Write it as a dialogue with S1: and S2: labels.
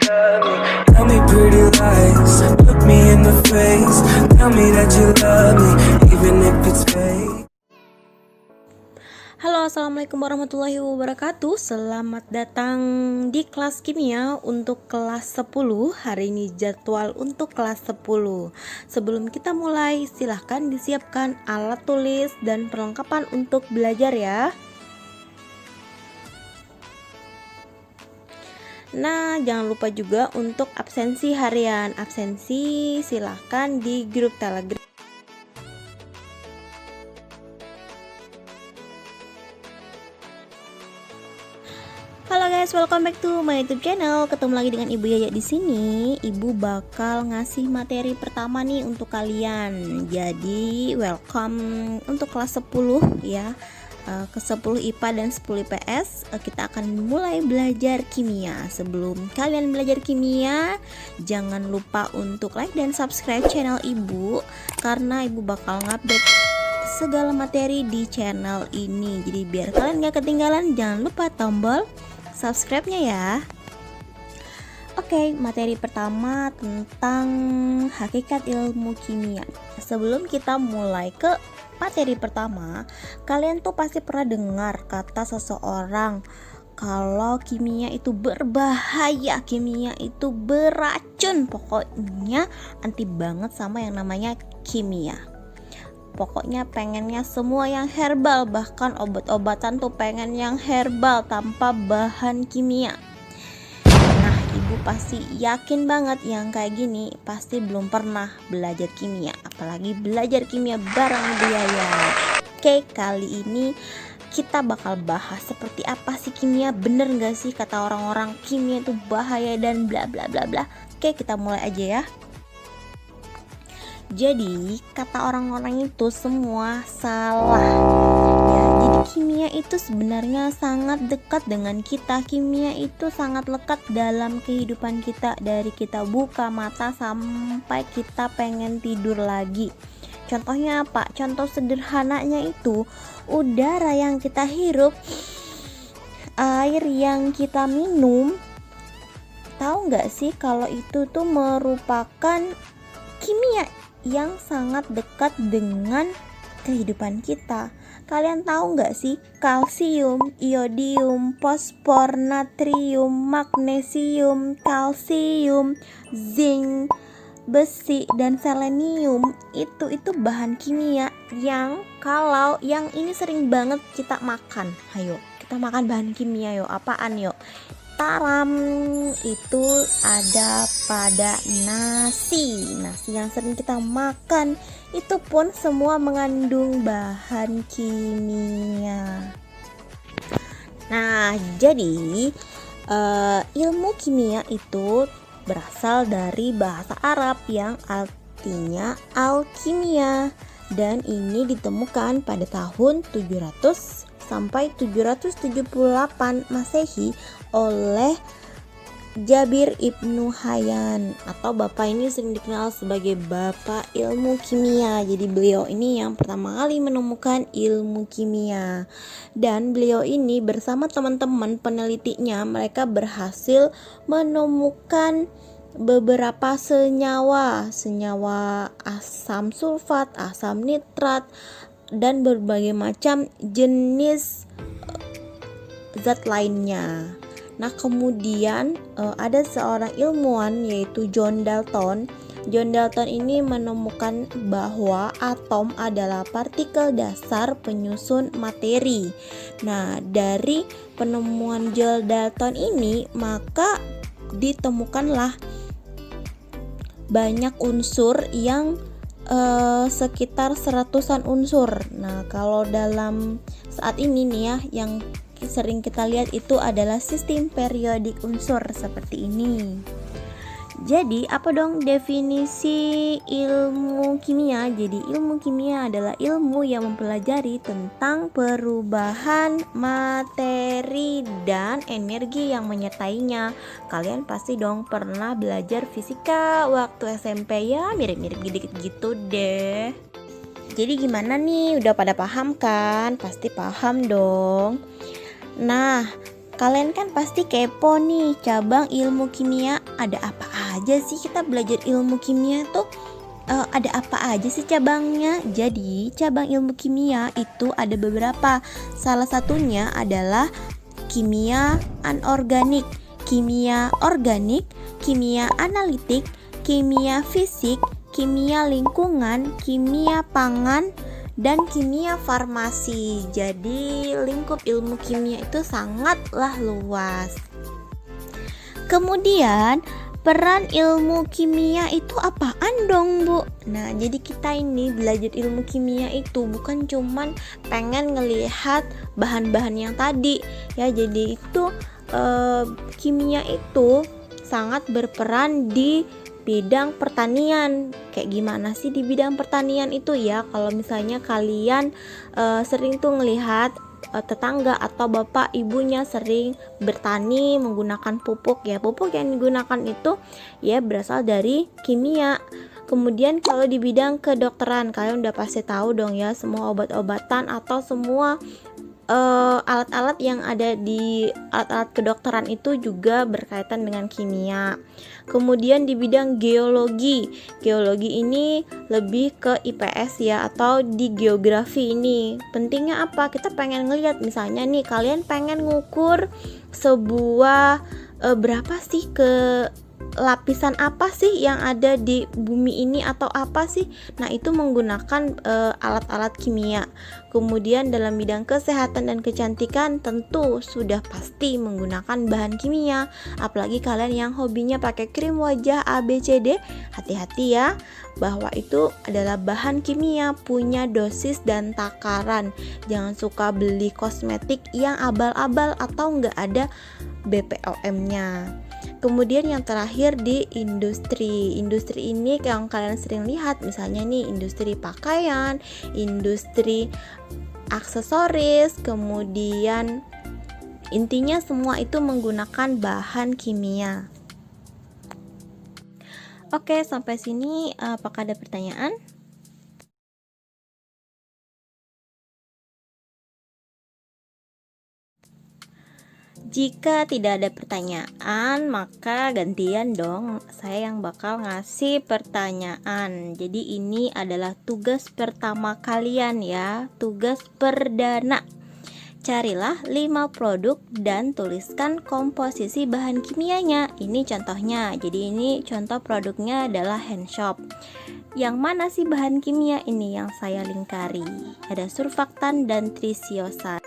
S1: love me. Tell me pretty lies, look me in the face. Tell me that you love me, even if it's fake.
S2: Halo, assalamualaikum warahmatullahi wabarakatuh. Selamat datang di kelas kimia untuk kelas 10. Hari ini jadwal untuk kelas 10. Sebelum kita mulai, silahkan disiapkan alat tulis dan perlengkapan untuk belajar ya. Nah, jangan lupa juga untuk absensi harian. Absensi silahkan di grup Telegram. Halo guys, welcome back to my YouTube channel. Ketemu lagi dengan Ibu Yaya di sini. Ibu bakal ngasih materi pertama nih untuk kalian. Jadi, welcome untuk kelas 10 ya. Ke 10 IPA dan 10 IPS kita akan mulai belajar kimia. Sebelum kalian belajar kimia, jangan lupa untuk like dan subscribe channel Ibu, karena Ibu bakal ngupdate segala materi di channel ini. Jadi biar kalian gak ketinggalan, jangan lupa tombol subscribe-nya ya. Oke, materi pertama tentang hakikat ilmu kimia. Sebelum kita mulai ke materi pertama, kalian tuh pasti pernah dengar kata seseorang kalau kimia itu berbahaya, kimia itu beracun, pokoknya anti banget sama yang namanya kimia. Pokoknya pengennya semua yang herbal, bahkan obat-obatan tuh pengen yang herbal tanpa bahan kimia. Nah, ibu pasti yakin banget yang kayak gini pasti belum pernah belajar kimia, apalagi belajar kimia bareng Ibu Yaya. Oke, kali ini kita bakal bahas seperti apa sih kimia, bener gak sih kata orang-orang kimia itu bahaya dan bla bla bla bla. Oke, kita mulai aja ya. Jadi kata orang-orang itu semua salah ya. Jadi kimia itu sebenarnya sangat dekat dengan kita. Kimia itu sangat lekat dalam kehidupan kita, dari kita buka mata sampai kita pengen tidur lagi. Contohnya apa? Contoh sederhananya itu udara yang kita hirup, air yang kita minum. Tahu nggak sih kalau itu tuh merupakan kimia yang sangat dekat dengan kehidupan kita. Kalian tahu nggak sih kalsium, iodium, fosfor, natrium, magnesium, kalsium, zinc, besi dan selenium itu bahan kimia yang kalau yang ini sering banget kita makan. Ayo, kita makan bahan kimia yuk. Apaan yuk? Taram itu ada pada nasi yang sering kita makan, itu pun semua mengandung bahan kimia. Nah, jadi ilmu kimia itu berasal dari bahasa Arab yang artinya alkimia, dan ini ditemukan pada tahun 700 sampai 778 Masehi oleh Jabir Ibnu Hayyan, atau bapak ini sering dikenal sebagai bapak ilmu kimia. Jadi beliau ini yang pertama kali menemukan ilmu kimia, dan beliau ini bersama teman-teman penelitinya mereka berhasil menemukan beberapa senyawa asam sulfat, asam nitrat, dan berbagai macam jenis zat lainnya. Nah, kemudian ada seorang ilmuwan yaitu John Dalton. John Dalton ini menemukan bahwa atom adalah partikel dasar penyusun materi. Nah, dari penemuan John Dalton ini maka ditemukanlah banyak unsur yang sekitar 100-an unsur. Nah, kalau dalam saat ini nih ya, yang sering kita lihat itu adalah sistem periodik unsur seperti ini. Jadi apa dong definisi ilmu kimia? Jadi ilmu kimia adalah ilmu yang mempelajari tentang perubahan materi dan energi yang menyertainya. Kalian pasti dong pernah belajar fisika waktu SMP ya, mirip-mirip gitu deh. Jadi gimana nih, udah pada paham kan? Pasti paham dong. Nah, Kalian kan pasti kepo nih, cabang ilmu kimia ada apa aja sih? Kita belajar ilmu kimia tuh ada apa aja sih cabangnya? Jadi cabang ilmu kimia itu ada beberapa. Salah satunya adalah kimia anorganik, kimia organik, kimia analitik, kimia fisik, kimia lingkungan, kimia pangan, dan kimia farmasi. Jadi lingkup ilmu kimia itu sangatlah luas. Kemudian peran ilmu kimia itu apaan dong, Bu? Nah, jadi kita ini belajar ilmu kimia itu bukan cuman pengen ngelihat bahan-bahan yang tadi ya. Jadi itu kimia itu sangat berperan di bidang pertanian. Kayak gimana sih di bidang pertanian itu ya? Kalau misalnya kalian sering tuh ngelihat tetangga atau bapak ibunya sering bertani menggunakan pupuk ya. Pupuk yang digunakan itu ya berasal dari kimia. Kemudian kalau di bidang kedokteran, kalian udah pasti tahu dong ya, semua obat-obatan atau semua alat-alat yang ada di alat-alat kedokteran itu juga berkaitan dengan kimia. Kemudian di bidang geologi, geologi ini lebih ke IPS ya, atau di geografi ini. Pentingnya apa? Kita pengen ngelihat misalnya nih, kalian pengen ngukur sebuah berapa sih ke lapisan apa sih yang ada di bumi ini atau apa sih? Nah, itu menggunakan alat-alat kimia. Kemudian dalam bidang kesehatan dan kecantikan tentu sudah pasti menggunakan bahan kimia. Apalagi kalian yang hobinya pakai krim wajah ABCD, hati-hati ya, bahwa itu adalah bahan kimia, punya dosis dan takaran. Jangan suka beli kosmetik yang abal-abal atau nggak ada BPOM-nya. Kemudian yang terakhir di industri. Industri ini yang kalian sering lihat, misalnya nih industri pakaian, industri aksesoris, kemudian intinya semua itu menggunakan bahan kimia. Oke, sampai sini apakah ada pertanyaan? Jika tidak ada pertanyaan, maka gantian dong saya yang bakal ngasih pertanyaan. Jadi ini adalah tugas pertama kalian ya, tugas perdana. Carilah 5 produk dan tuliskan komposisi bahan kimianya. Ini contohnya. Jadi ini contoh produknya adalah hand shop. Yang mana sih bahan kimia ini yang saya lingkari? Ada surfaktan dan trisiosan.